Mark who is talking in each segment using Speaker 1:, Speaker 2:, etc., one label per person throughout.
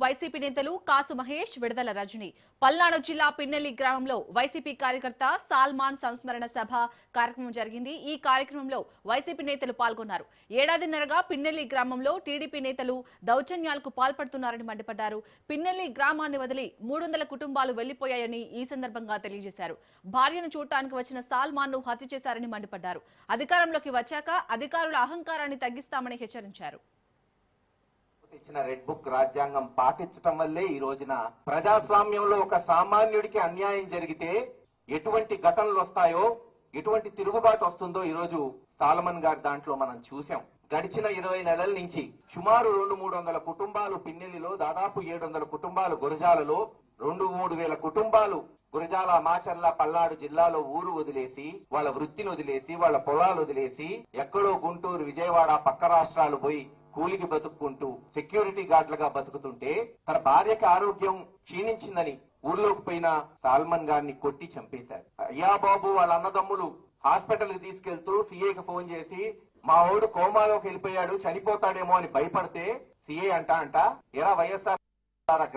Speaker 1: YCP నేతలు కాసు మహేష్, విడుదల రజని. పల్నాడు జిల్లా పిన్నెల్లి గ్రామంలో వైసీపీ కార్యకర్త సాల్మాన్ సంస్మరణ సభ కార్యక్రమం జరిగింది. ఈ కార్యక్రమంలో వైసీపీ నేతలు పాల్గొన్నారు. ఏడాదిన్నరగా పిన్నెల్లి గ్రామంలో టీడీపీ నేతలు దౌర్జన్యాలకు పాల్పడుతున్నారని మండిపడ్డారు. పిన్నెల్లి గ్రామాన్ని వదిలి 300 కుటుంబాలు వెళ్లిపోయాయని ఈ సందర్భంగా తెలియజేశారు. భార్యను చూడటానికి వచ్చిన సాల్మాన్ ను హత్య చేశారని మండిపడ్డారు. అధికారంలోకి వచ్చాక అధికారుల అహంకారాన్ని తగ్గిస్తామని హెచ్చరించారు.
Speaker 2: ఇచ్చిన రెడ్ బుక్ రాజ్యాంగం పాటించడం వల్లే ఈ రోజున ప్రజాస్వామ్యంలో ఒక సామాన్యుడికి అన్యాయం జరిగితే ఎటువంటి ఘటనలు వస్తాయో, ఎటువంటి తిరుగుబాటు వస్తుందో ఈ రోజు సాల్మన్ గారి దాంట్లో మనం చూసాం. గడిచిన 20 నెలల నుంచి సుమారు 200-300 కుటుంబాలు పిన్నెల్లిలో, దాదాపు 700 కుటుంబాలు గురజాలలో, 2-3 వేల కుటుంబాలు గురజాల, మాచర్ల, పల్నాడు జిల్లాలో ఊరు వదిలేసి, వాళ్ళ వృత్తిని వదిలేసి, వాళ్ళ పొలాలు వదిలేసి ఎక్కడో గుంటూరు, విజయవాడ పక్క రాష్ట్రాలు పోయి కూలికి బతుక్కుంటూ సెక్యూరిటీ గార్డులుగా బతుకుతుంటే తన భార్యకి ఆరోగ్యం క్షీణించిందని ఊర్లోకి పోయిన సాల్మన్ గారిని కొట్టి చంపేశారు. అయ్యా బాబు, వాళ్ళ అన్నదమ్ములు హాస్పిటల్ కి తీసుకెళ్తూ సీఏకి ఫోన్ చేసి మా ఓడు కోమాలోకి వెళ్ళిపోయాడు, చనిపోతాడేమో అని భయపడితే సీఏ అంట ఎరా వైఎస్ఆర్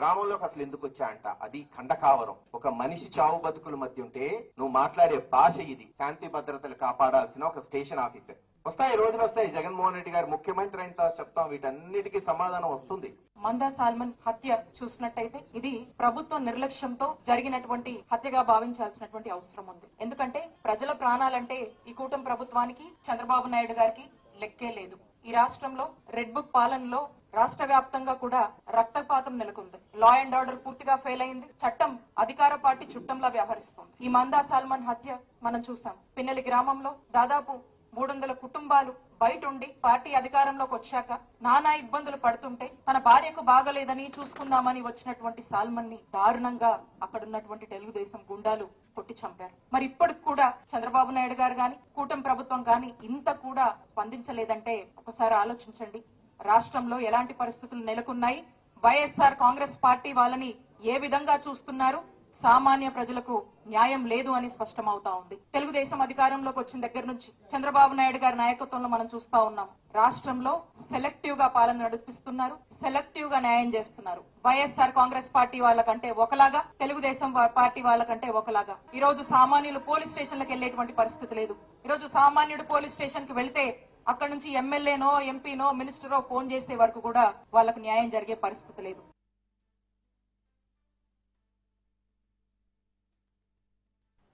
Speaker 2: గ్రామంలోకి అసలు ఎందుకు వచ్చా అంట. అది ఖండకావరం. ఒక మనిషి చావు బతుకుల మధ్య ఉంటే నువ్వు మాట్లాడే భాష ఇది. శాంతి భద్రతలు కాపాడాల్సిన ఒక స్టేషన్ ఆఫీసర్. వస్తాయి, రోజులు వస్తాయి. జగన్మోహన్ రెడ్డి గారు ముఖ్యమంత్రి అయిన తర్వాత చెప్తాం, వీటన్నిటికీ సమాధానం వస్తుంది.
Speaker 3: మందా సాల్మన్ హత్య చూసినట్టయితే ఇది ప్రభుత్వ నిర్లక్ష్యంతో జరిగినటువంటి హత్యగా భావించాల్సినటువంటి అవసరం ఉంది. ఎందుకంటే ప్రజల ప్రాణాలంటే ఈ కూటమి ప్రభుత్వానికి, చంద్రబాబు నాయుడు గారికి లెక్కే లేదు. ఈ రాష్ట్రంలో రెడ్ బుక్ పాలనలో రాష్ట్ర వ్యాప్తంగా కూడా రక్తపాతం నెలకొంది. లా అండ్ ఆర్డర్ పూర్తిగా ఫెయిల్ అయింది. చట్టం అధికార పార్టీ చుట్టంలా వ్యవహరిస్తోంది. ఈ మందా సాల్మన్ హత్య మనం చూసాం. పిన్నెల్లి గ్రామంలో దాదాపు 300 కుటుంబాలు బయట ఉండి పార్టీ అధికారంలోకి వచ్చాక నానా ఇబ్బందులు పడుతుంటే తన భార్యకు బాగలేదని చూసుకుందామని వచ్చినటువంటి సాల్మన్ ని దారుణంగా అక్కడున్నటువంటి తెలుగుదేశం గుండాలు కొట్టి చంపారు. మరి ఇప్పటికి కూడా చంద్రబాబు నాయుడు గారు గాని, కూటమి ప్రభుత్వం గాని ఇంత కూడా స్పందించలేదంటే ఒకసారి ఆలోచించండి. రాష్ట్రంలో ఎలాంటి పరిస్థితులు నెలకొన్నాయి, వైఎస్ఆర్ కాంగ్రెస్ పార్టీ వాళ్ళని ఏ విధంగా చూస్తున్నారు, సామాన్య ప్రజలకు న్యాయం లేదు అని స్పష్టమవుతా ఉంది. తెలుగుదేశం అధికారంలోకి వచ్చిన దగ్గర నుంచి చంద్రబాబు నాయుడు గారి నాయకత్వంలో మనం చూస్తా ఉన్నాం. రాష్ట్రంలో సెలెక్టివ్ గా పాలన నడిపిస్తున్నారు, సెలెక్టివ్ గా న్యాయం చేస్తున్నారు. వైఎస్ఆర్ కాంగ్రెస్ పార్టీ వాళ్ళకంటే ఒకలాగా, తెలుగుదేశం పార్టీ వాళ్ళకంటే ఒకలాగా. ఈ రోజు సామాన్యులు పోలీస్ స్టేషన్లకు వెళ్లేటువంటి పరిస్థితి లేదు. ఈ రోజు సామాన్యుడు పోలీస్ స్టేషన్ కి వెళ్తే అక్కడ నుంచి ఎమ్మెల్యేనో, ఎంపీనో, మినిస్టరో ఫోన్ చేసే వరకు కూడా వాళ్ళకు న్యాయం జరిగే పరిస్థితి లేదు.